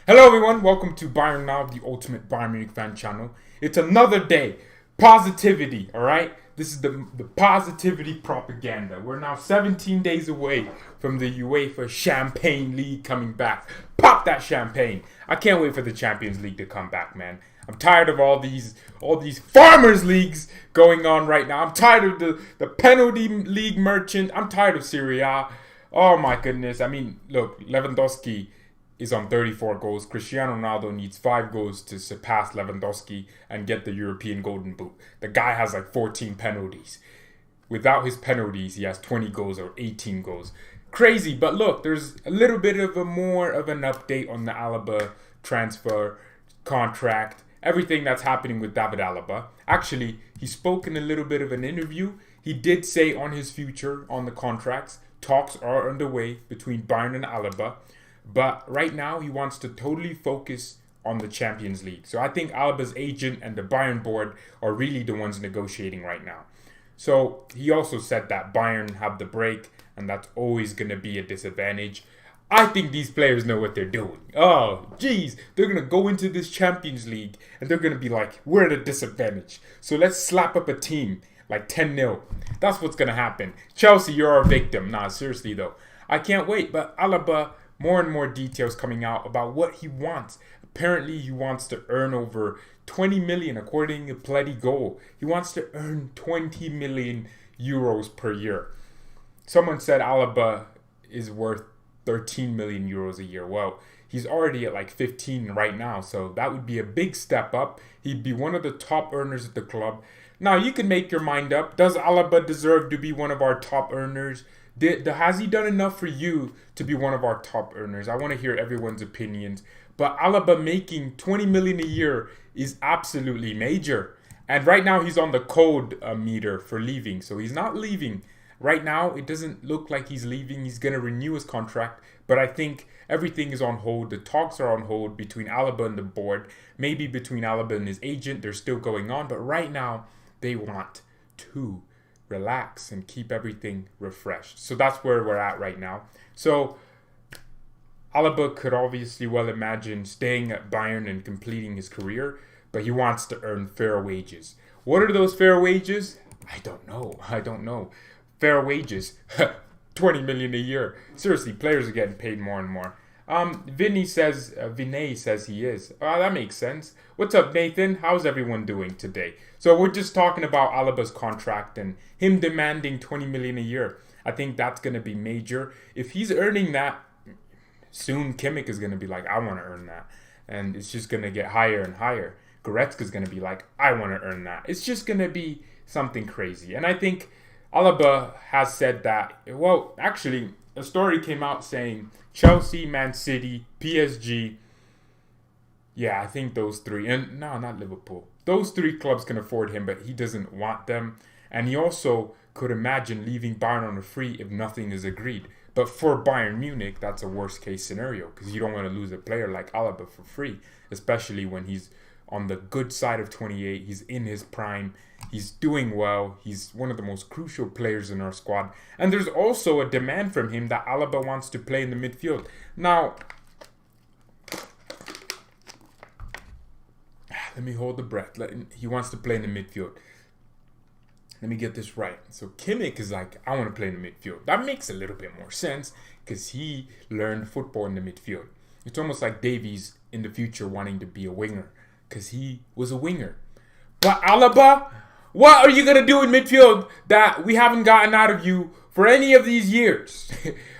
Hello everyone, welcome to BayernNow, the ultimate Bayern Munich fan channel. It's another day. Positivity, alright? This is the positivity propaganda. We're now 17 days away from the UEFA Champagne League coming back. Pop that champagne. I can't wait for the Champions League to come back, man. I'm tired of all these farmers leagues going on right now. I'm tired of the penalty league merchant. I'm tired of Serie A. Oh my goodness. I mean, look, Lewandowski is on 34 goals. Cristiano Ronaldo needs 5 goals to surpass Lewandowski and get the European Golden Boot. The guy has like 14 penalties. Without his penalties, he has 20 goals or 18 goals. Crazy, but look, there's a little bit of more of an update on the Alaba transfer contract, everything that's happening with David Alaba. Actually, he spoke in a little bit of an interview. He did say on his future on the contracts, talks are underway between Bayern and Alaba. But right now, he wants to totally focus on the Champions League. So I think Alaba's agent and the Bayern board are really the ones negotiating right now. So he also said that Bayern have the break, and that's always going to be a disadvantage. I think these players know what they're doing. Oh, geez, they're going to go into this Champions League, and they're going to be like, we're at a disadvantage. So let's slap up a team like 10-0. That's what's going to happen. Chelsea, you're our victim. Nah, seriously, though. I can't wait, but Alaba... More and more details coming out about what he wants. Apparently, he wants to earn over 20 million, according to Bloody Goal. He wants to earn 20 million euros per year. Someone said Alaba is worth 13 million euros a year. Well, he's already at like 15 right now, so that would be a big step up. He'd be one of the top earners at the club. Now, you can make your mind up. Does Alaba deserve to be one of our top earners? Has he done enough for you to be one of our top earners? I want to hear everyone's opinions. But Alaba making 20 million a year is absolutely major. And right now he's on the code meter for leaving. So he's not leaving. Right now it doesn't look like he's leaving. He's going to renew his contract. But I think everything is on hold. The talks are on hold between Alaba and the board. Maybe between Alaba and his agent. They're still going on. But right now they want to relax and keep everything refreshed. So that's where we're at right now. So Alaba could obviously well imagine staying at Bayern and completing his career, but he wants to earn fair wages. What are those fair wages? I don't know. Fair wages. 20 million a year. Seriously, players are getting paid more and more. Vinay says he is. That makes sense. What's up, Nathan? How's everyone doing today? So we're just talking about Alaba's contract and him demanding 20 million a year. I think that's going to be major. If he's earning that, soon Kimmich is going to be like, I want to earn that. And it's just going to get higher and higher. Goretzka's going to be like, I want to earn that. It's just going to be something crazy. And I think Alaba has said that, well, actually, a story came out saying Chelsea, Man City, PSG. Yeah, I think those three. And no, not Liverpool. Those 3 clubs can afford him, but he doesn't want them. And he also could imagine leaving Bayern on a free if nothing is agreed. But for Bayern Munich, that's a worst case scenario because you don't want to lose a player like Alaba for free, especially when he's on the good side of 28. He's in his prime. He's doing well. He's one of the most crucial players in our squad. And there's also a demand from him that Alaba wants to play in the midfield. Now, let me hold the breath. He wants to play in the midfield. Let me get this right. So Kimmich is like, I want to play in the midfield. That makes a little bit more sense because he learned football in the midfield. It's almost like Davies in the future wanting to be a winger because he was a winger. But Alaba, what are you going to do in midfield that we haven't gotten out of you for any of these years?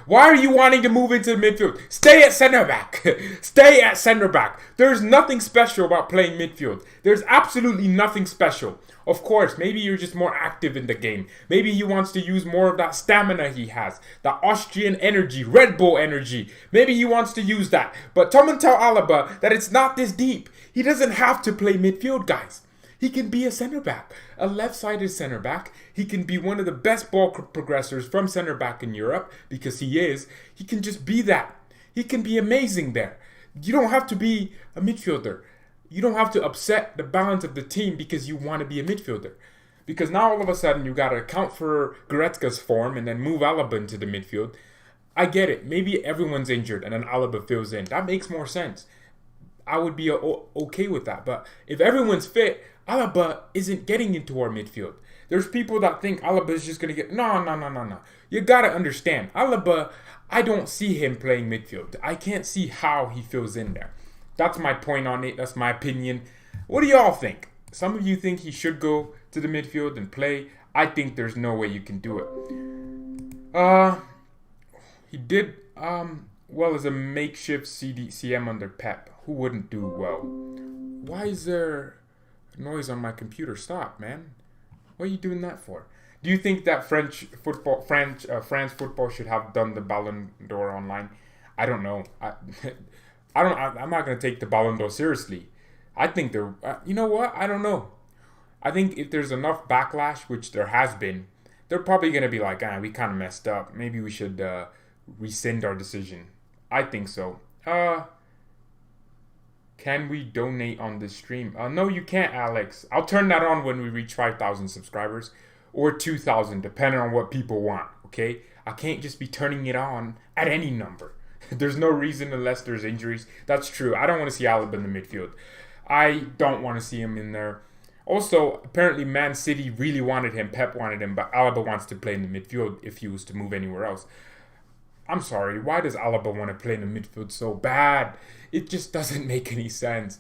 Why are you wanting to move into the midfield? Stay at center back. Stay at center back. There's nothing special about playing midfield. There's absolutely nothing special. Of course, maybe you're just more active in the game. Maybe he wants to use more of that stamina he has. That Austrian energy, Red Bull energy. Maybe he wants to use that. But come and tell Alaba that it's not this deep. He doesn't have to play midfield, guys. He can be a center back, a left-sided center back. He can be one of the best ball progressors from center back in Europe because he is. He can just be that. He can be amazing there. You don't have to be a midfielder. You don't have to upset the balance of the team because you want to be a midfielder. Because now all of a sudden you got to account for Goretzka's form and then move Alaba into the midfield. I get it. Maybe everyone's injured and then Alaba fills in. That makes more sense. I would be okay with that. But if everyone's fit, Alaba isn't getting into our midfield. There's people that think Alaba is just going to get... No. You got to understand. Alaba, I don't see him playing midfield. I can't see how he fills in there. That's my point on it. That's my opinion. What do y'all think? Some of you think he should go to the midfield and play. I think there's no way you can do it. He did well as a makeshift CM under Pep. Who wouldn't do well? Why is there noise on my computer? Stop, man. What are you doing that for? Do you think that France football should have done the Ballon d'Or online? I don't know. I'm not gonna take the Ballon d'Or seriously. I think they're. You know what? I don't know. I think if there's enough backlash, which there has been, they're probably gonna be like, we kind of messed up. Maybe we should rescind our decision. I think so. Can we donate on this stream? No, you can't, Alex. I'll turn that on when we reach 5,000 subscribers. Or 2,000, depending on what people want, okay? I can't just be turning it on at any number. There's no reason unless there's injuries. That's true. I don't want to see Alaba in the midfield. I don't want to see him in there. Also, apparently Man City really wanted him. Pep wanted him, but Alaba wants to play in the midfield if he was to move anywhere else. I'm sorry, why does Alaba want to play in the midfield so bad? It just doesn't make any sense.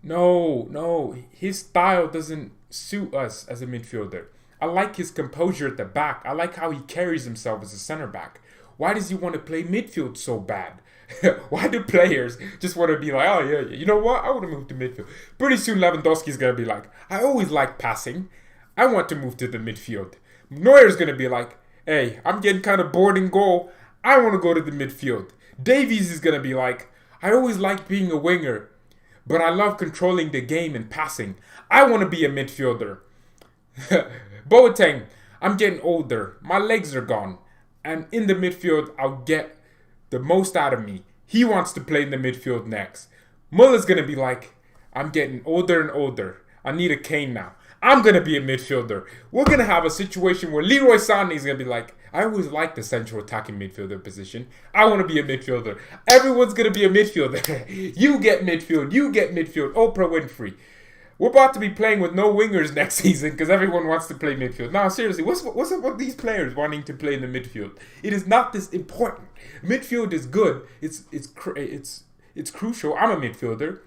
No, his style doesn't suit us as a midfielder. I like his composure at the back. I like how he carries himself as a center back. Why does he want to play midfield so bad? Why do players just want to be like, oh yeah, you know what? I want to move to midfield. Pretty soon Lewandowski's going to be like, I always like passing. I want to move to the midfield. Neuer's going to be like, hey, I'm getting kind of bored in goal. I want to go to the midfield. Davies is going to be like, I always liked being a winger, but I love controlling the game and passing. I want to be a midfielder. Boateng, I'm getting older. My legs are gone. And in the midfield, I'll get the most out of me. He wants to play in the midfield next. Muller's going to be like, I'm getting older and older. I need a cane now. I'm going to be a midfielder. We're going to have a situation where Leroy Sané is going to be like, I always liked the central attacking midfielder position. I want to be a midfielder. Everyone's going to be a midfielder. You get midfield. Oprah Winfrey. We're about to be playing with no wingers next season because everyone wants to play midfield. Now, seriously, what's up with these players wanting to play in the midfield? It is not this important. Midfield is good. It's crucial. I'm a midfielder.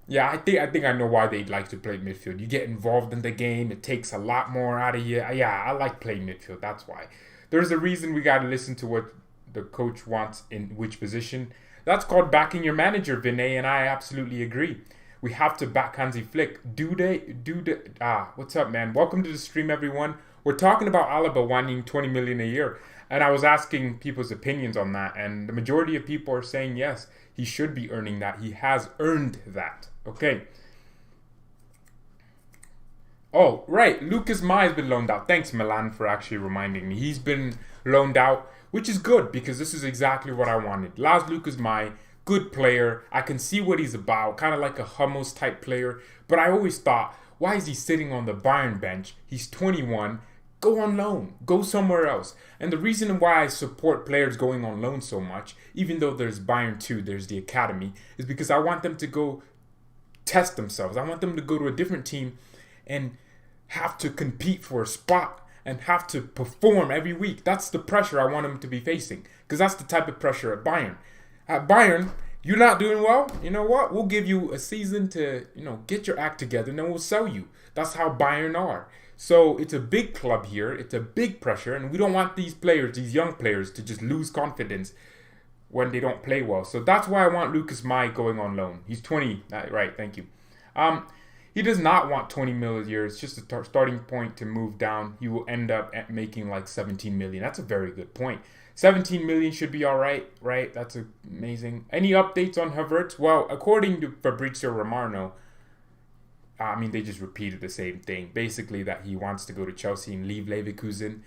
Yeah, I think I know why they'd like to play midfield. You get involved in the game. It takes a lot more out of you. Yeah, I like playing midfield. That's why. There's a reason we got to listen to what the coach wants in which position. That's called backing your manager, Vinay, and I absolutely agree. We have to back Hansi Flick. What's up, man? Welcome to the stream, everyone. We're talking about Alaba wanting 20 million a year. And I was asking people's opinions on that. And the majority of people are saying, yes, he should be earning that. He has earned that. Okay. Oh, right. Lucas Mai has been loaned out. Thanks, Milan, for actually reminding me. He's been loaned out, which is good because this is exactly what I wanted. Last Lucas Mai. Good player. I can see what he's about. Kind of like a Hummels type player. But I always thought, why is he sitting on the Bayern bench? He's 21. Go on loan. Go somewhere else. And the reason why I support players going on loan so much, even though there's Bayern 2, there's the academy, is because I want them to go test themselves. I want them to go to a different team and have to compete for a spot and have to perform every week. That's the pressure I want them to be facing. Because that's the type of pressure at Bayern. At Bayern, you're not doing well. You know what? We'll give you a season to, get your act together, and then we'll sell you. That's how Bayern are. So it's a big club here. It's a big pressure, and we don't want these players, these young players, to just lose confidence when they don't play well. So that's why I want Lucas Mai going on loan. He's 20. Right, thank you. He does not want 20 million a year. It's just a starting point to move down. He will end up making like 17 million. That's a very good point. 17 million should be all right? That's amazing. Any updates on Havertz? Well, according to Fabrizio Romano, they just repeated the same thing. Basically that he wants to go to Chelsea and leave Leverkusen.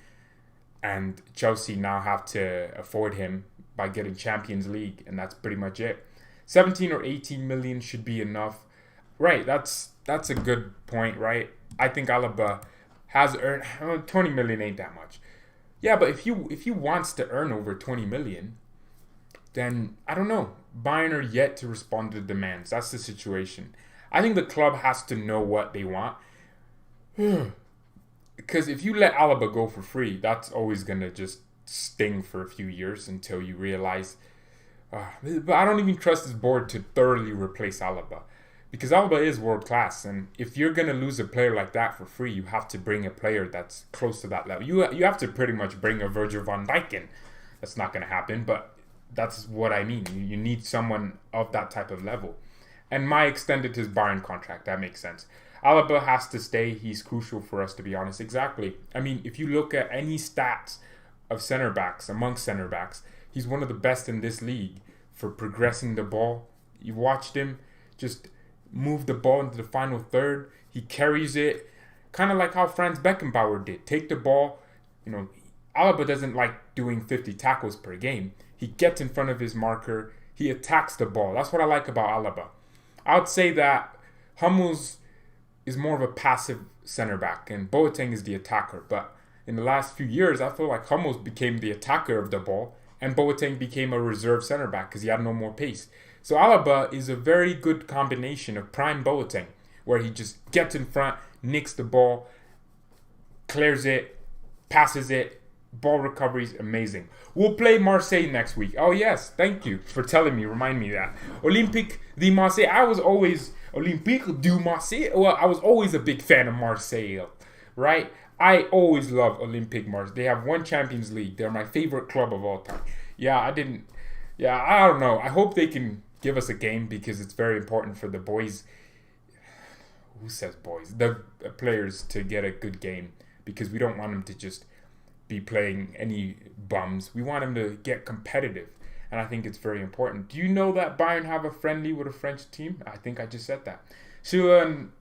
And Chelsea now have to afford him by getting Champions League. And that's pretty much it. 17 or 18 million should be enough. Right, that's a good point, right? I think Alaba has earned 20 million ain't that much. Yeah, but if he wants to earn over 20 million, then I don't know. Bayern are yet to respond to the demands. That's the situation. I think the club has to know what they want. Because if you let Alaba go for free, that's always going to just sting for a few years until you realize. But I don't even trust this board to thoroughly replace Alaba. Because Alaba is world class. And if you're going to lose a player like that for free, you have to bring a player that's close to that level. You have to pretty much bring a Virgil van Dijk in. That's not going to happen, but that's what I mean. You need someone of that type of level. And my extended his Bayern contract. That makes sense. Alaba has to stay. He's crucial for us, to be honest. Exactly. I mean, if you look at any stats of center backs, amongst center backs, he's one of the best in this league for progressing the ball. You watched him just move the ball into the final third. He carries it, kind of like how Franz Beckenbauer did. Take the ball. Alaba doesn't like doing 50 tackles per game. He gets in front of his marker. He attacks the ball. That's what I like about Alaba. I would say that Hummels is more of a passive center back and Boateng is the attacker. But in the last few years, I feel like Hummels became the attacker of the ball and Boateng became a reserve center back because he had no more pace. So Alaba is a very good combination of prime Boateng, where he just gets in front, nicks the ball, clears it, passes it, ball recovery is amazing. We'll play Marseille next week. Oh yes, thank you for telling me, remind me that. Olympique de Marseille, Olympique de Marseille, well, I was always a big fan of Marseille, right? I always love Olympique Marseille. They have won Champions League. They're my favorite club of all time. I don't know. I hope they can give us a game because it's very important for the boys. Who says boys? The players to get a good game because we don't want them to just be playing any bums. We want them to get competitive. And I think it's very important. Do you know that Bayern have a friendly with a French team? I think I just said that. Süle and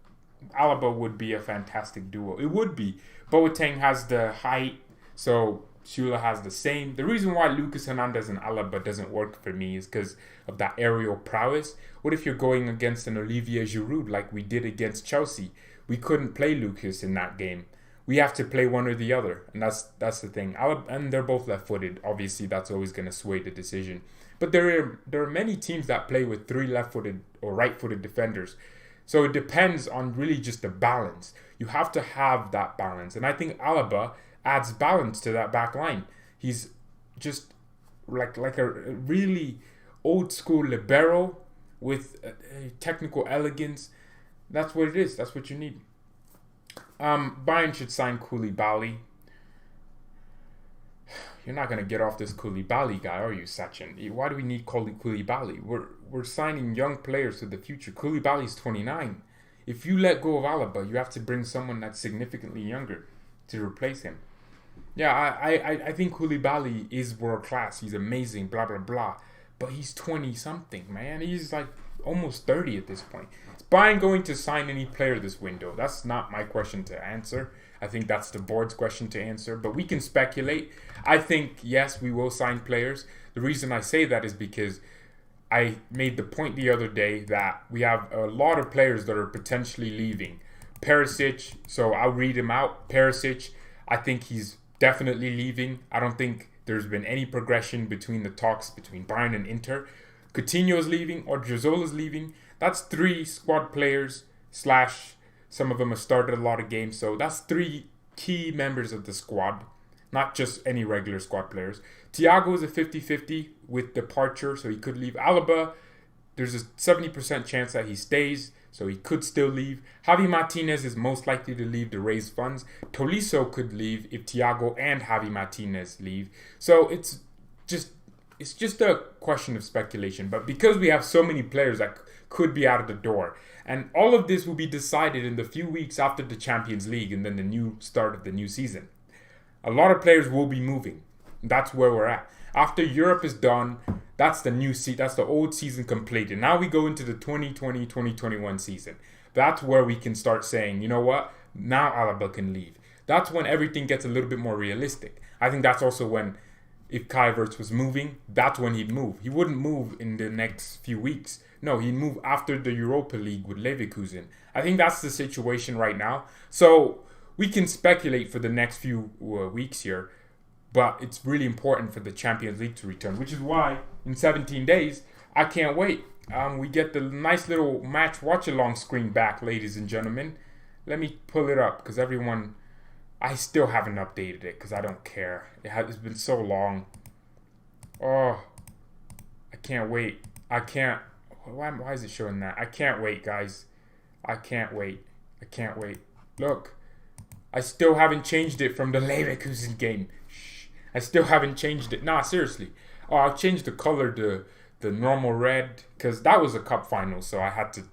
Alaba would be a fantastic duo. It would be. Boateng has the height, so Süle has the same. The reason why Lucas Hernandez and Alaba doesn't work for me is because of that aerial prowess. What if you're going against an Olivier Giroud like we did against Chelsea? We couldn't play Lucas in that game. We have to play one or the other, and that's the thing. And they're both left-footed. Obviously, that's always going to sway the decision. But there are many teams that play with 3 left-footed or right-footed defenders. So it depends on really just the balance. You have to have that balance. And I think Alaba adds balance to that back line. He's just like a really old-school libero with a technical elegance. That's what it is. That's what you need. Bayern should sign Koulibaly. You're not going to get off this Koulibaly guy, are you, Sachin? Why do we need Koulibaly? We're signing young players to the future. Koulibaly's 29. If you let go of Alaba, you have to bring someone that's significantly younger to replace him. Yeah, I think Koulibaly is world class. He's amazing, blah, blah, blah. But he's 20-something, man. He's like almost 30 at this point. Is Bayern going to sign any player this window? That's not my question to answer. I think that's the board's question to answer. But we can speculate. I think, yes, we will sign players. The reason I say that is because I made the point the other day that we have a lot of players that are potentially leaving. Perisic, so I'll read him out. Perisic, I think he's definitely leaving. I don't think there's been any progression between the talks between Bayern and Inter. Coutinho's leaving, or Odriozola's leaving. That's 3 squad players / some of them have started a lot of games. So that's 3 key members of the squad, not just any regular squad players. Thiago is a 50-50 with departure, so he could leave. Alaba, there's a 70% chance that he stays, so he could still leave. Javi Martinez is most likely to leave to raise funds. Tolisso could leave if Thiago and Javi Martinez leave. So it's just a question of speculation. But because we have so many players that could be out of the door, and all of this will be decided in the few weeks after the Champions League and then the new start of the new season. A lot of players will be moving. That's where we're at. After Europe is done, that's the new season. That's the old season completed. Now we go into the 2020-2021 season. That's where we can start saying, you know what? Now Alaba can leave. That's when everything gets a little bit more realistic. I think that's also when, if Kai Havertz was moving, that's when he'd move. He wouldn't move in the next few weeks. No, he'd move after the Europa League with Leverkusen. I think that's the situation right now. So we can speculate for the next few weeks here. but it's really important for the Champions League to return, which is why in 17 days, I can't wait. We get the nice little match watch-along screen back, ladies and gentlemen. Let me pull it up because I still haven't updated it because I don't care. It's been so long. Oh, I can't wait. I can't. Why is it showing that? I can't wait, guys. I can't wait. I can't wait. Look, I still haven't changed it from the Leverkusen game. Shh. I still haven't changed it. Nah, seriously. Oh, I'll change the color to the normal red because that was a cup final, so I had to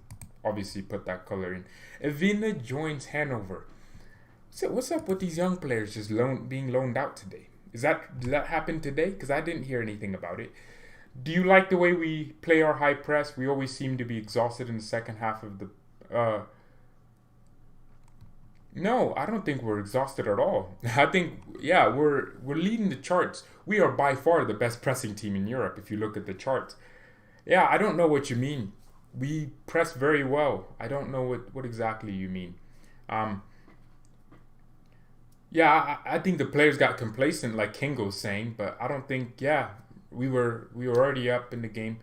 obviously put that color in. Evina joins Hanover. So what's up with these young players just being loaned out today? Did that happen today? Because I didn't hear anything about it. Do you like the way we play our high press? We always seem to be exhausted in the second half of the... No, I don't think we're exhausted at all. I think, yeah, we're leading the charts. We are by far the best pressing team in Europe if you look at the charts. Yeah, I don't know what you mean. We press very well. I don't know what exactly you mean. Yeah, I think the players got complacent, like Kingo's saying, but I don't think. Yeah, we were already up in the game.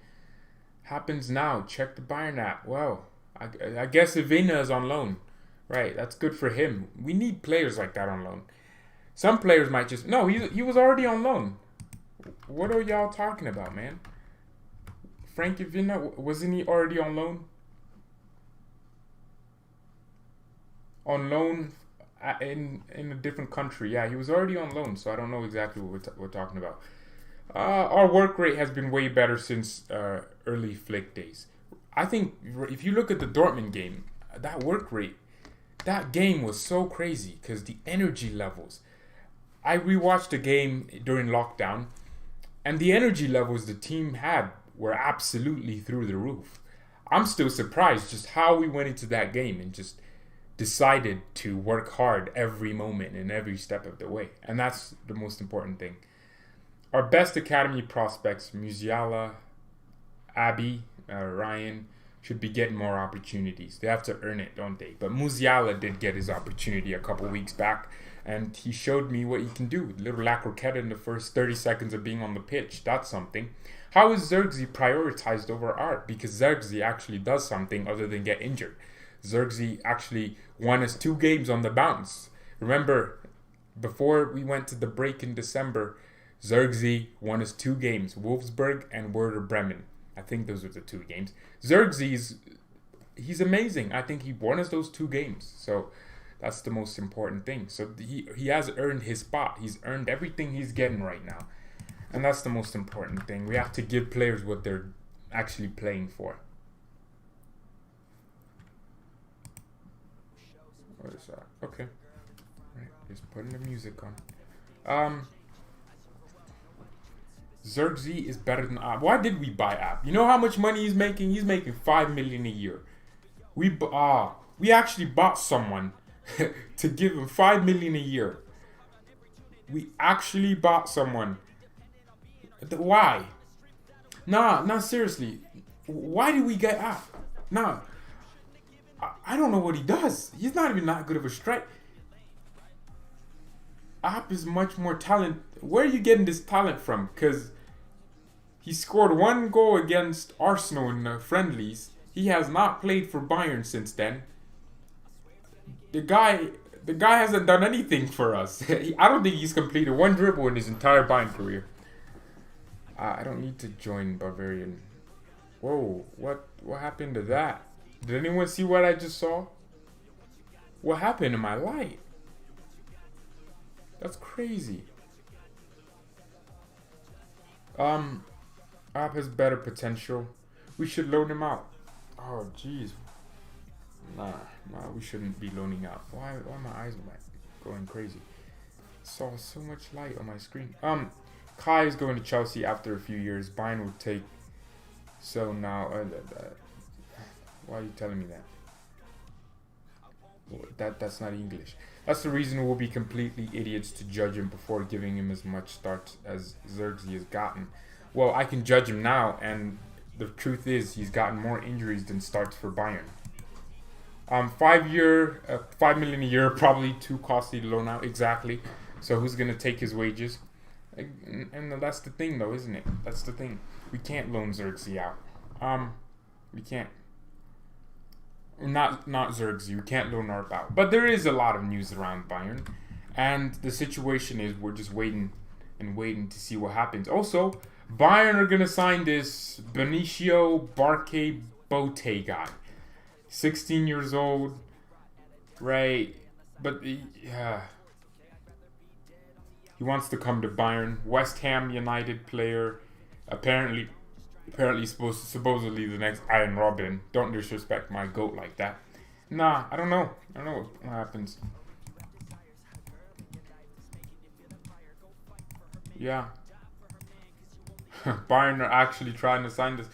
Happens now. Check the Bayern app. Well, I guess Evina is on loan, right? That's good for him. We need players like that on loan. Some players might just he was already on loan. What are y'all talking about, man? Frank Evina, wasn't he already on loan? On loan. In a different country. Yeah, he was already on loan, so I don't know exactly what we're talking about. Our work rate has been way better since early Flick days. I think if you look at the Dortmund game, that work rate, that game was so crazy because the energy levels. I rewatched the game during lockdown, and the energy levels the team had were absolutely through the roof. I'm still surprised just how we went into that game and just decided to work hard every moment and every step of the way. And that's the most important thing. Our best academy prospects, Musiala, Abby, Ryan, should be getting more opportunities. They have to earn it, don't they? But Musiala did get his opportunity a couple weeks back, and he showed me what he can do. Little La Croquette in the first 30 seconds of being on the pitch. That's something. How is Zirkzee prioritized over Art? Because Zirkzee actually does something other than get injured. Zirkzee actually won us 2 games on the bounce. Remember, before we went to the break in December, Zirkzee won us 2 games, Wolfsburg and Werder Bremen. I think those were the 2 games. Zirkzee's, he's amazing. I think he won us those 2 games. So that's the most important thing. So he has earned his spot. He's earned everything he's getting right now. And that's the most important thing. We have to give players what they're actually playing for. What is that? Okay. Right, just putting the music on. Zirkzee is better than App. Why did we buy App? You know how much money he's making? He's making $5 million a year. We actually bought someone to give him $5 million a year. We actually bought someone. Why? Nah, seriously. Why did we get App? Nah. I don't know what he does. He's not even that good of a strike. App is much more talent. Where are you getting this talent from? Because he scored 1 goal against Arsenal in the friendlies. He has not played for Bayern since then. The guy hasn't done anything for us. I don't think he's completed 1 dribble in his entire Bayern career. I don't need to join Bavarian. Whoa, what happened to that? Did anyone see what I just saw? What happened to my light? That's crazy. App has better potential. We should loan him out. Oh, jeez. Nah, we shouldn't be loaning out. Why my eyes going crazy? Saw so much light on my screen. Kai is going to Chelsea after a few years. Bayern will take. So now, why are you telling me that? That's not English. That's the reason we'll be completely idiots to judge him before giving him as much starts as Zirkzee has gotten. Well, I can judge him now, and the truth is he's gotten more injuries than starts for Bayern. 5 million a year, probably too costly to loan out. Exactly. So who's gonna take his wages? And that's the thing, though, isn't it? That's the thing. We can't loan Xerxes out. We can't. Not Xerxes. We can't loan Arp out. But there is a lot of news around Bayern, and the situation is we're just waiting to see what happens. Also, Bayern are gonna sign this Benicio Barque Bote guy, 16 years old, right? But yeah. He wants to come to Bayern. West Ham United player. Apparently supposedly the next Iron Robin. Don't disrespect my GOAT like that. Nah, I don't know. I don't know what happens. Yeah. Bayern are actually trying to sign this.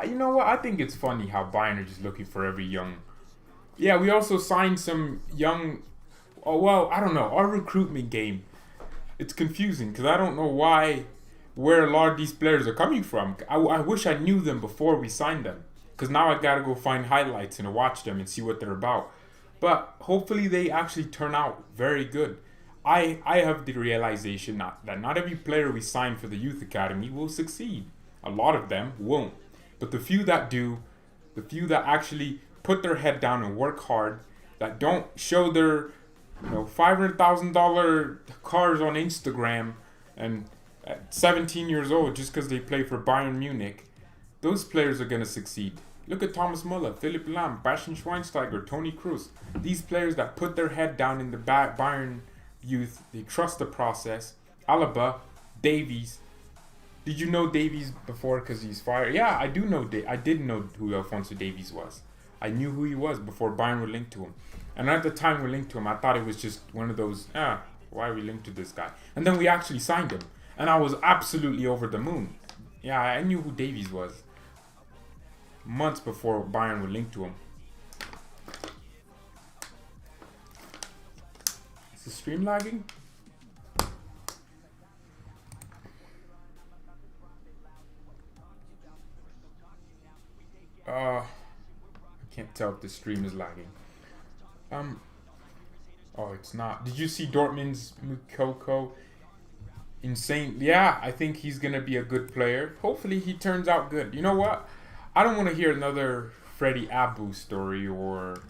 You know what? I think it's funny how Bayern are just looking for every young. Yeah, we also signed some young. Oh, well, I don't know. Our recruitment game. It's confusing because I don't know where a lot of these players are coming from. I wish I knew them before we signed them, because now I gotta go find highlights and watch them and see what they're about. But hopefully they actually turn out very good. I have the realization that not every player we sign for the youth academy will succeed. A lot of them won't. But the few that do, the few that actually put their head down and work hard, that don't show their $500,000 cars on Instagram and at 17 years old just because they play for Bayern Munich, those players are going to succeed. Look at Thomas Müller, Philipp Lahm, Bastian Schweinsteiger, Toni Kroos. These players that put their head down in the Bayern youth, they trust the process. Alaba, Davies. Did you know Davies before because he's fired? Yeah, I did know who Alphonso Davies was. I knew who he was before Bayern were linked to him. And at the time we linked to him, I thought it was just one of those, why are we linked to this guy? And then we actually signed him. And I was absolutely over the moon. Yeah, I knew who Davies was. Months before Bayern were linked to him. Is the stream lagging? I can't tell if the stream is lagging. Oh, it's not. Did you see Dortmund's Mukoko? Insane. Yeah, I think he's going to be a good player. Hopefully he turns out good. You know what? I don't want to hear another Freddie Abu story or...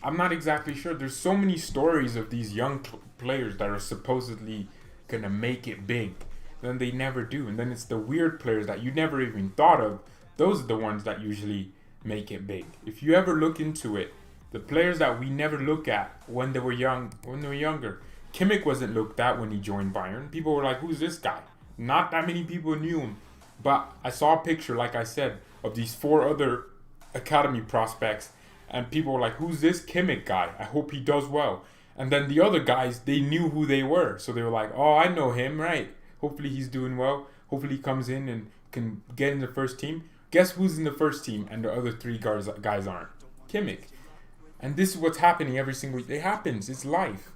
I'm not exactly sure. There's so many stories of these young players that are supposedly going to make it big. Then they never do. And then it's the weird players that you never even thought of. Those are the ones that usually make it big. If you ever look into it, the players that we never look at when they were younger. Kimmich wasn't looked at when he joined Bayern. People were like, who's this guy? Not that many people knew him. But I saw a picture, like I said, of these 4 other academy prospects. And people were like, who's this Kimmich guy? I hope he does well. And then the other guys, they knew who they were. So they were like, oh, I know him, right? Hopefully he's doing well. Hopefully he comes in and can get in the first team. Guess who's in the first team and the other 3 guys aren't? Kimmich. And this is what's happening every single week. It happens. It's life.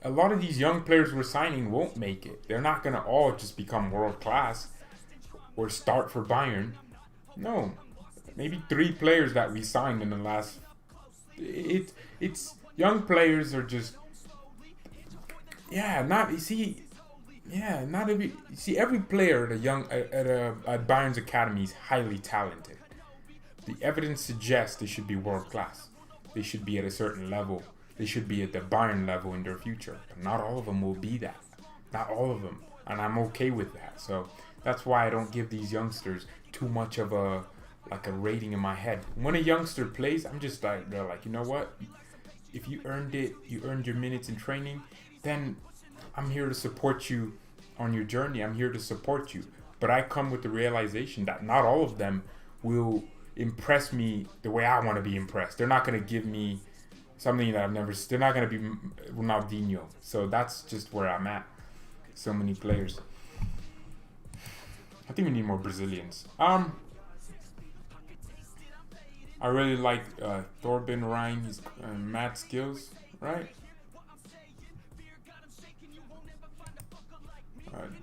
A lot of these young players we're signing won't make it. They're not going to all just become world class or start for Bayern. No. Maybe 3 players that we signed in the last... It's young players are just... Yeah, not... You see... Yeah, not every... You see, every player at Bayern's academy is highly talented. The evidence suggests they should be world class. They should be at a certain level. They should be at the Bayern level in their future. But not all of them will be that. Not all of them. And I'm okay with that. So that's why I don't give these youngsters too much of a rating in my head. When a youngster plays, I'm just like, they're like, you know what? If you earned it, you earned your minutes in training, then I'm here to support you on your journey. I'm here to support you. But I come with the realization that not all of them will impress me the way I want to be impressed. They're not going to give me something that I've never... They're not going to be Ronaldinho. So that's just where I'm at. So many players. I think we need more Brazilians. I really like Thorben Ryan. He's mad skills, right?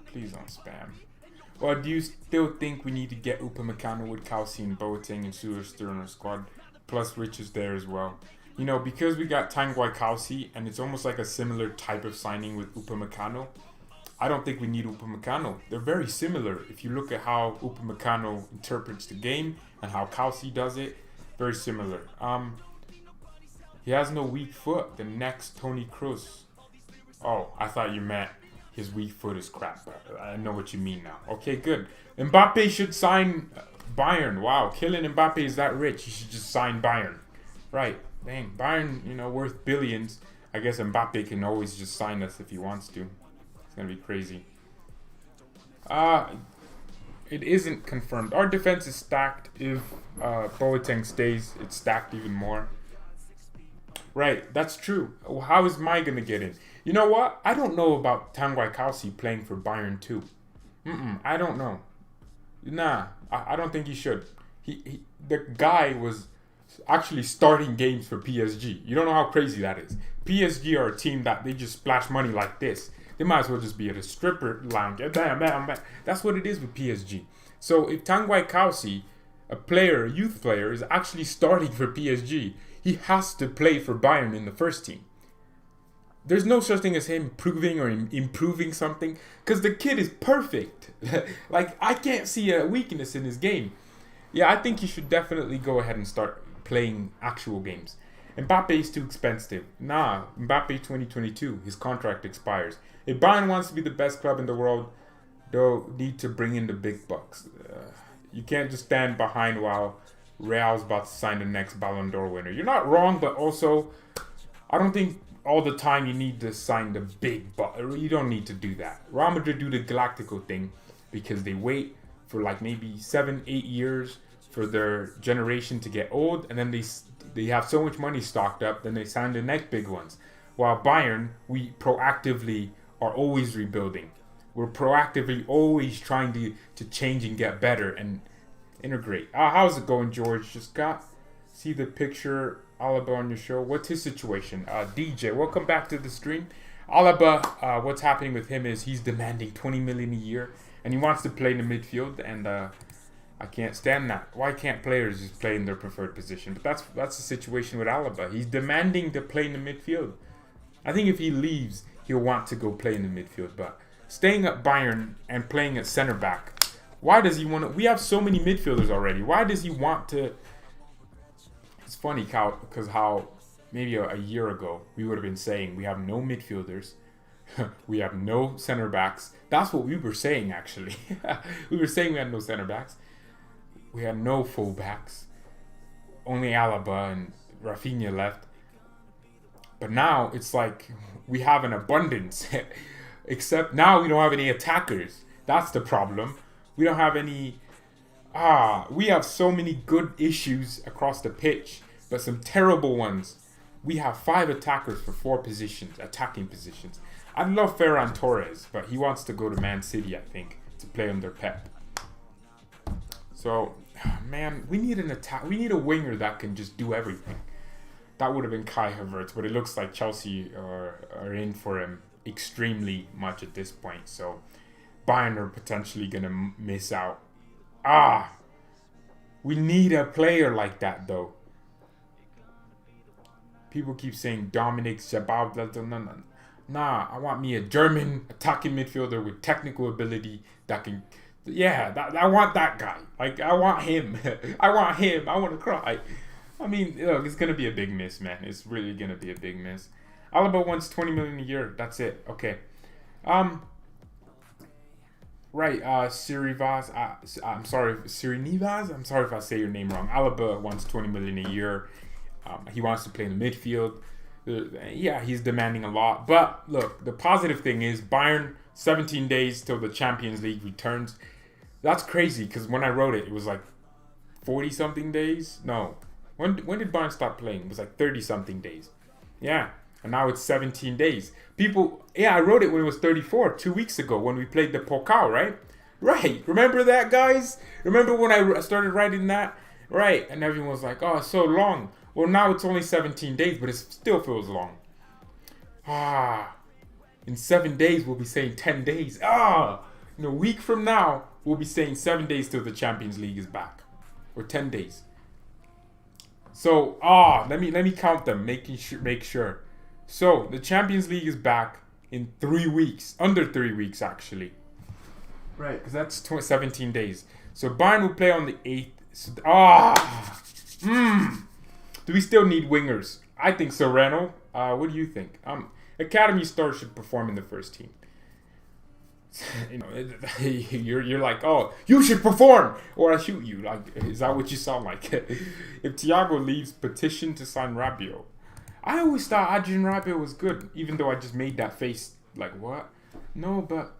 Please don't spam. Well, do you still think we need to get Upamecano with Kelsey and Boateng and Suarez in our squad? Plus Rich is there as well. You know, because we got Tanguy Kelsey and it's almost like a similar type of signing with Upamecano, I don't think we need Upamecano. They're very similar. If you look at how Upamecano interprets the game and how Kelsey does it, very similar. He has no weak foot. The next Tony Kroos. Oh, I thought you meant his weak foot is crap. I know what you mean now. Okay, good. Mbappe should sign Bayern. Wow, Kylian Mbappe is that rich. He should just sign Bayern. Right. Dang, Bayern, worth billions. I guess Mbappe can always just sign us if he wants to. It's going to be crazy. It isn't confirmed. Our defense is stacked. If Boateng stays, it's stacked even more. Right, that's true. How is Mai going to get in? You know what? I don't know about Tanguy Kelsey playing for Bayern too. I don't know. Nah, I don't think he should. The guy was actually starting games for PSG. You don't know how crazy that is. PSG are a team that they just splash money like this. They might as well just be at a stripper lounge. Bam. That's what it is with PSG. So if Tanguy Kelsey, a youth player, is actually starting for PSG, he has to play for Bayern in the first team. There's no such thing as him improving or improving something, because the kid is perfect. Like, I can't see a weakness in his game. Yeah, I think he should definitely go ahead and start playing actual games. Mbappe is too expensive. Nah, Mbappe 2022, his contract expires. If Bayern wants to be the best club in the world, they'll need to bring in the big bucks. You can't just stand behind while Real's about to sign the next Ballon d'Or winner. You're not wrong, but also, I don't think all the time you need to sign the big buck. You don't need to do that. Real Madrid do the Galactico thing because they wait for like maybe 7-8 years for their generation to get old, and then they have so much money stocked up, then they sign the next big ones. While Bayern, we proactively are always rebuilding. We're proactively always trying to change and get better and integrate. How's it going, George? Just see the picture, Alaba on your show. What's his situation? DJ, welcome back to the stream. Alaba, what's happening with him is he's demanding 20 million a year, and he wants to play in the midfield, and I can't stand that. Why can't players just play in their preferred position? But that's the situation with Alaba. He's demanding to play in the midfield. I think if he leaves, he'll want to go play in the midfield. But staying at Bayern and playing at center back, why does he want to? We have so many midfielders already. Why does he want to? It's funny, because how maybe a year ago we would have been saying we have no midfielders, we have no center backs. That's what we were saying, actually. We were saying we had no center backs. We had no full backs. Only Alaba and Rafinha left. But now it's like we have an abundance. Except now we don't have any attackers. That's the problem. We don't have any... we have so many good issues across the pitch, but some terrible ones. We have 5 attackers for 4 positions, attacking positions. I love Ferran Torres, but he wants to go to Man City, I think, to play under Pep. So, man, we need an attack. We need a winger that can just do everything. That would have been Kai Havertz, but it looks like Chelsea are in for him extremely much at this point. So, Bayern are potentially going to miss out. We need a player like that, though. People keep saying Dominic Shabab. Nah, I want me a German attacking midfielder with technical ability that can... Yeah, I want that guy. Like, I want him. I want him. I want to cry. I mean, look, it's going to be a big miss, man. It's really going to be a big miss. Alaba wants 20 million a year. That's it. Okay. Right, Sirivaz. I'm sorry, Sirinivaz. I'm sorry if I say your name wrong. Alaba wants 20 million a year. He wants to play in the midfield. Yeah, he's demanding a lot. But look, the positive thing is Bayern, 17 days till the Champions League returns. That's crazy because when I wrote it, it was like 40-something days. No. When did Bayern stop playing? It was like 30-something days. Yeah. And now it's 17 days. I wrote it when it was 34, 2 weeks ago when we played the Pokal, right? Right. Remember that, guys? Remember when I started writing that? Right. And everyone was like, oh, it's so long. Well, now it's only 17 days, but it still feels long. In 7 days, we'll be saying 10 days. In a week from now, we'll be saying 7 days till the Champions League is back. Or 10 days. So, let me count them, make sure. So, the Champions League is back in 3 weeks, under 3 weeks actually. Right, because that's 17 days. So Bayern will play on the 8th. So, do we still need wingers? I think so, Reno. What do you think? Academy stars should perform in the first team. You know, you're like, oh, you should perform, or I shoot you. Like, is that what you sound like? If Thiago leaves, petition to sign Rabiot. I always thought Adrian Rabiot was good, even though I just made that face. Like, what? No, but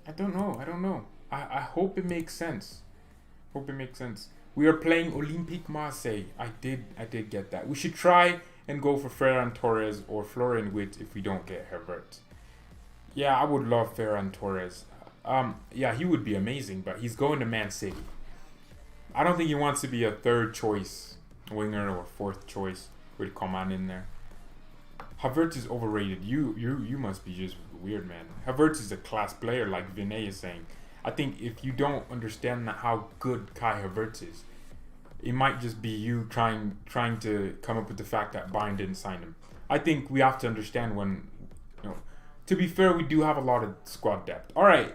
I don't know. I hope it makes sense. We are playing Olympique Marseille. I did get that. We should try and go for Ferran Torres or Florian Wirtz if we don't get Havertz. Yeah, I would love Ferran Torres. Yeah, he would be amazing, but he's going to Man City. I don't think he wants to be a third choice winger or fourth choice with Coman in there. Havertz is overrated. You must be just weird, man. Havertz is a class player, like Vinay is saying. I think if you don't understand how good Kai Havertz is, it might just be you trying to come up with the fact that Bayern didn't sign him. I think we have to understand when, you know, to be fair, we do have a lot of squad depth. All right,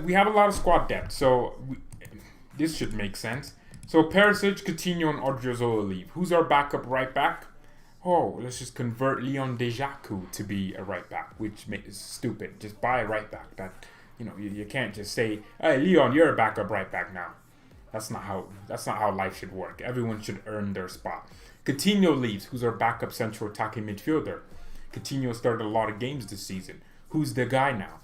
we have a lot of squad depth, so this should make sense. So Perisic, Coutinho, and Odriozola leave. Who's our backup right back? Oh, let's just convert Leon Dejaku to be a right back, which is stupid. Just buy a right back. That, you know, you can't just say, "Hey, Leon, you're a backup right back now." That's not how life should work. Everyone should earn their spot. Coutinho leaves. Who's our backup central attacking midfielder? Coutinho started a lot of games this season. Who's the guy now?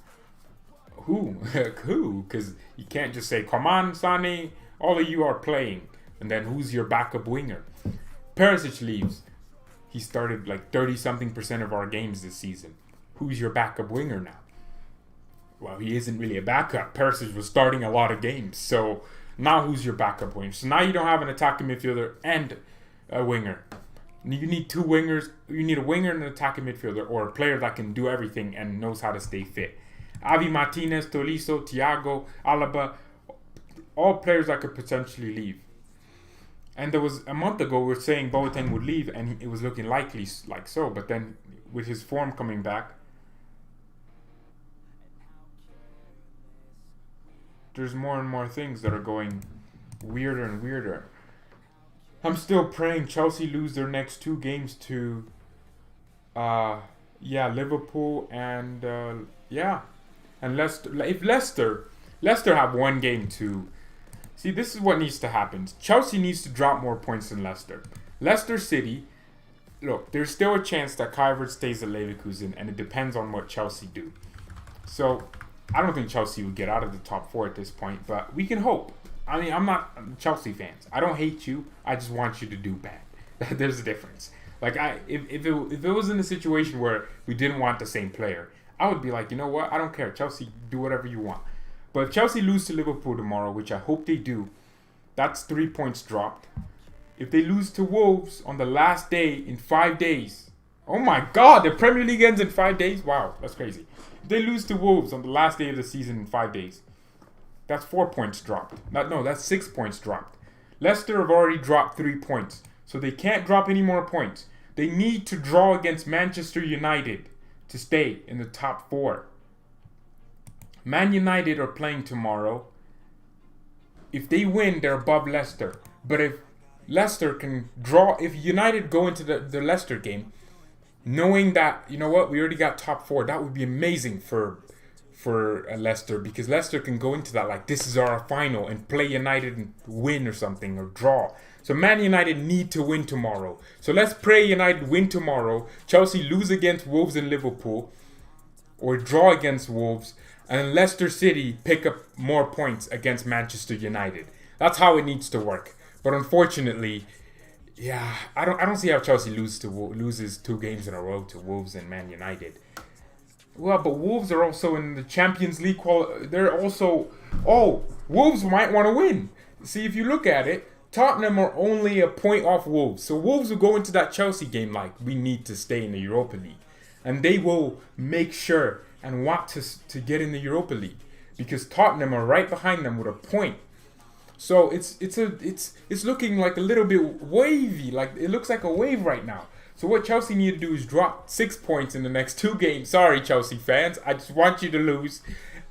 Who? Because you can't just say, "Come on, Sane, all of you are playing," and then who's your backup winger? Perisic leaves. He started like 30-something% of our games this season. Who's your backup winger now? Well, he isn't really a backup. Perisic was starting a lot of games. So now who's your backup winger? So now you don't have an attacking midfielder and a winger. You need two wingers. You need a winger and an attacking midfielder, or a player that can do everything and knows how to stay fit. Avi Martinez, Tolisso, Thiago, Alaba, all players that could potentially leave. And there was a month ago we were saying Boateng would leave, and it was looking likely like so. But then with his form coming back, there's more and more things that are going weirder and weirder. I'm still praying Chelsea lose their next 2 games to Liverpool and Leicester. If Leicester have one game to see, this is what needs to happen. Chelsea needs to drop more points than Leicester. Leicester City, look, there's still a chance that Kai Havertz stays at Leverkusen, and it depends on what Chelsea do. So I don't think Chelsea will get out of the top 4 at this point, but we can hope. I mean, I'm not Chelsea fans. I don't hate you. I just want you to do bad. There's a difference. Like, if it was in a situation where we didn't want the same player, I would be like, you know what? I don't care. Chelsea, do whatever you want. But if Chelsea lose to Liverpool tomorrow, which I hope they do, that's 3 points dropped. If they lose to Wolves on the last day in 5 days, oh my God, the Premier League ends in 5 days? Wow, that's crazy. If they lose to Wolves on the last day of the season in 5 days, that's 4 points dropped. That's 6 points dropped. Leicester have already dropped 3 points, so they can't drop any more points. They need to draw against Manchester United to stay in the top 4. Man United are playing tomorrow. If they win, they're above Leicester. But if Leicester can draw, if United go into the Leicester game, knowing that, you know what, we already got top 4, that would be amazing for Leicester, because Leicester can go into that like, this is our final, and play United and win or something, or draw. So Man United need to win tomorrow. So let's pray United win tomorrow, Chelsea lose against Wolves and Liverpool, or draw against Wolves, and Leicester City pick up more points against Manchester United. That's how it needs to work. But unfortunately, yeah, I don't see how Chelsea loses 2 games in a row to Wolves and Man United. Well, but Wolves are also in the Champions League. They're also... Oh, Wolves might want to win. See, if you look at it, Tottenham are only a point off Wolves. So Wolves will go into that Chelsea game like, we need to stay in the Europa League. And they will make sure and want to get in the Europa League, because Tottenham are right behind them with a point. So it's looking like a little bit wavy. Like, it looks like a wave right now. So what Chelsea need to do is drop 6 points in the next 2 games. Sorry, Chelsea fans. I just want you to lose.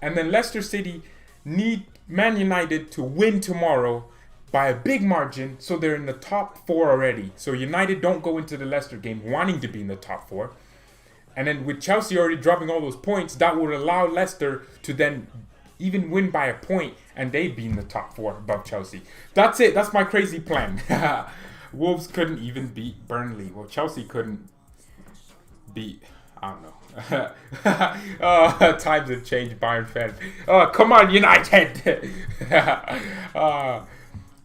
And then Leicester City need Man United to win tomorrow by a big margin, so they're in the top 4 already. So United don't go into the Leicester game wanting to be in the top 4. And then with Chelsea already dropping all those points, that would allow Leicester to then even win by a point, and they'd be in the top 4 above Chelsea. That's it. That's my crazy plan. Wolves couldn't even beat Burnley. Well, Chelsea couldn't beat... I don't know. Oh, times have changed, Bayern fans. Oh, come on, United.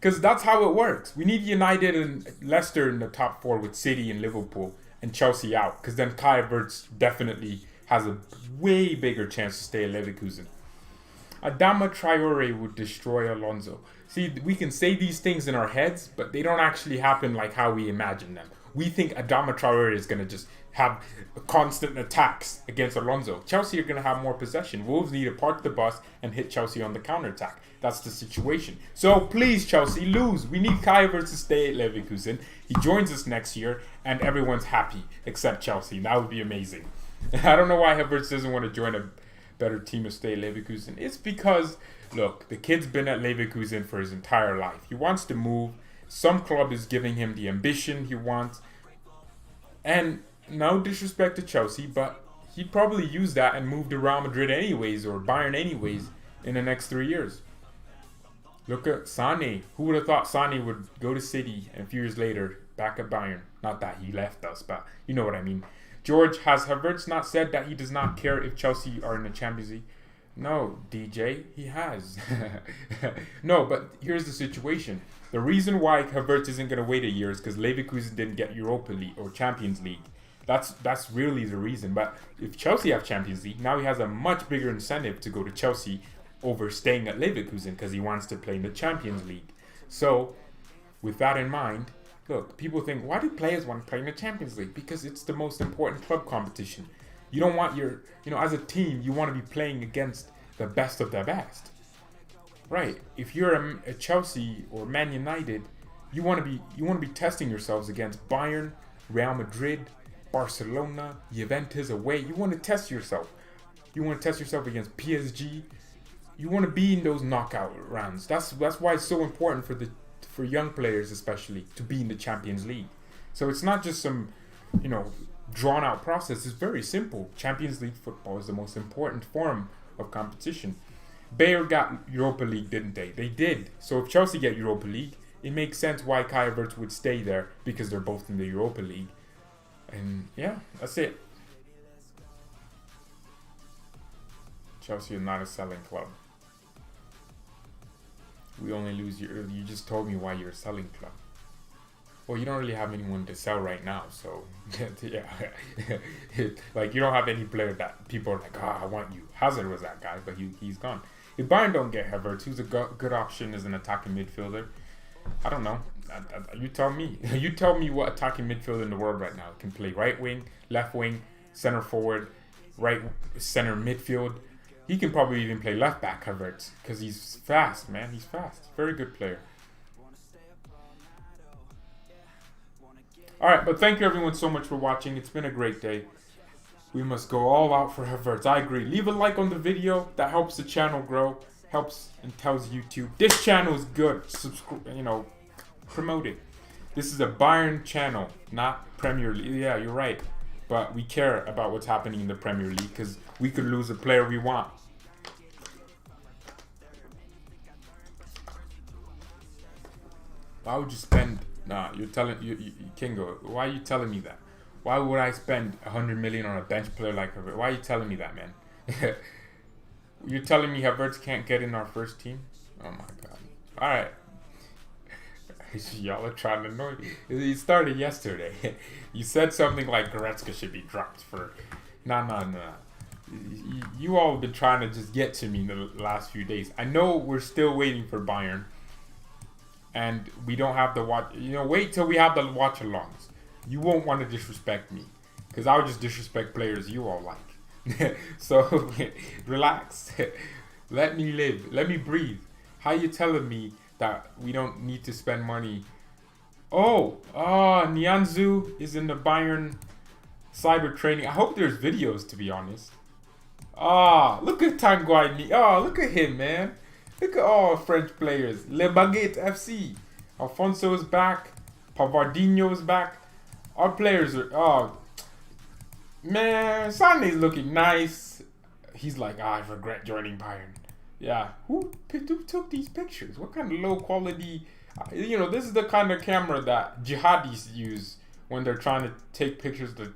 Because that's how it works. We need United and Leicester in the top 4 with City and Liverpool and Chelsea out. Because then Kai Havertz definitely has a way bigger chance to stay at Leverkusen. Adama Traore would destroy Alonso. See, we can say these things in our heads, but they don't actually happen like how we imagine them. We think Adama Traore is going to just have constant attacks against Alonso. Chelsea are going to have more possession. Wolves need to park the bus and hit Chelsea on the counter-attack. That's the situation. So please, Chelsea, lose. We need Kai Havertz to stay at Leverkusen. He joins us next year, and everyone's happy except Chelsea. That would be amazing. I don't know why Havertz doesn't want to join a better team to stay at Leverkusen. It's because, look, the kid's been at Leverkusen for his entire life. He wants to move. Some club is giving him the ambition he wants. And no disrespect to Chelsea, but he'd probably use that and move to Real Madrid anyways, or Bayern anyways, in the next 3 years. Look at Sané. Who would have thought Sané would go to City and a few years later back at Bayern? Not that he left us, but you know what I mean. George, has Havertz not said that he does not care if Chelsea are in the Champions League? No, DJ, he has. No, but here's the situation. The reason why Havertz isn't going to wait a year is because Leverkusen didn't get Europa League or Champions League. That's really the reason. But if Chelsea have Champions League, now he has a much bigger incentive to go to Chelsea over staying at Leverkusen because he wants to play in the Champions League. So, with that in mind, look, people think, why do players want to play in the Champions League? Because it's the most important club competition. You don't want your, as a team, you want to be playing against the best of the best. Right. If you're a Chelsea or Man United, you want to be testing yourselves against Bayern, Real Madrid, Barcelona, Juventus away. You want to test yourself. You want to test yourself against PSG. You want to be in those knockout rounds. That's why it's so important for young players especially to be in the Champions League. So it's not just some, drawn out process. It's very simple. Champions League football is the most important form of competition. Bayern got Europa League, didn't they? They did. So if Chelsea get Europa League, it makes sense why Kai Havertz would stay there because they're both in the Europa League. And yeah, that's it. Chelsea is not a selling club. We only lose you. You just told me why you're a selling club. Well, you don't really have anyone to sell right now, so yeah. Like, you don't have any player that people are like, I want you. Hazard was that guy, but he's gone. If Bayern don't get Havertz, who's a good option as an attacking midfielder? I don't know. You tell me. You tell me what attacking midfielder in the world right now can play right wing, left wing, center forward, right center midfield. He can probably even play left back, Havertz, because he's fast, man. He's fast. Very good player. Alright, but thank you everyone so much for watching. It's been a great day. We must go all out for Havertz. I agree. Leave a like on the video. That helps the channel grow. Helps and tells YouTube. This channel is good. Subscribe, promote it. This is a Bayern channel, not Premier League. Yeah, you're right. But we care about what's happening in the Premier League because we could lose a player we want. Why would you spend... Nah, you're telling... You Kingo, why are you telling me that? Why would I spend 100 million on a bench player like Havertz? Why are you telling me that, man? You're telling me Havertz can't get in our first team? Oh, my God. All right. Y'all are trying to annoy me. It started yesterday. You said something like Goretzka should be dropped for... Nah. You all have been trying to just get to me in the last few days. I know we're still waiting for Bayern. And we don't have the watch... wait till we have the watch-alongs. You won't want to disrespect me. Because I'll just disrespect players you all like. So, relax. Let me live. Let me breathe. How you telling me that we don't need to spend money Nianzu is in the Bayern cyber training. I hope there's videos, to be honest. Look at Tanguy. Look at him, man. Look at all French players. Le Baguette FC. Alfonso is back. Pavardinho is back. Our players are, man, Sane's looking nice. He's like, I regret joining Bayern. Yeah, who took these pictures? What kind of low quality, this is the kind of camera that jihadis use when they're trying to take pictures of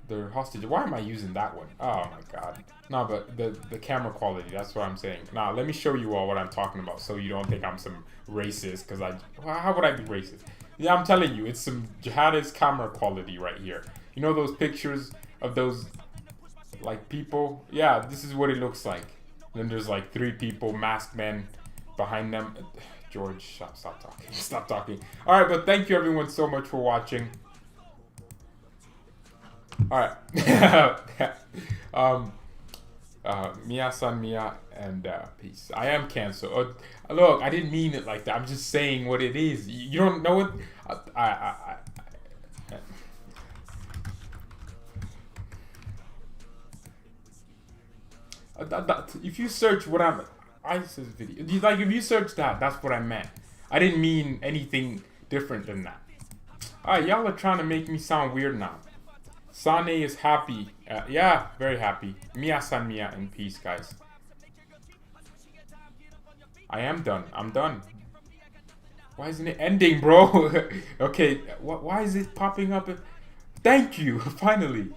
their hostages. Why am I using that one? Oh my god. No, but the camera quality, that's what I'm saying. Now, let me show you all what I'm talking about so you don't think I'm some racist, because how would I be racist? Yeah, I'm telling you, it's some jihadist camera quality right here. You know those pictures of those, like, people? Yeah, this is what it looks like. Then there's like 3 people, masked men behind them. George, stop talking. Stop talking. Alright, but thank you everyone so much for watching. Alright. Mia-san, Mia, and peace. I am canceled. Look, I didn't mean it like that. I'm just saying what it is. You don't know it? If you search what ISIS video, like if you search that, that's what I meant. I didn't mean anything different than that. Alright, y'all are trying to make me sound weird now. Sane is happy. Yeah, very happy. Mia-san, Mia, and peace, guys. I am done. I'm done. Why isn't it ending, bro? Okay, why is it popping up? Thank you, finally.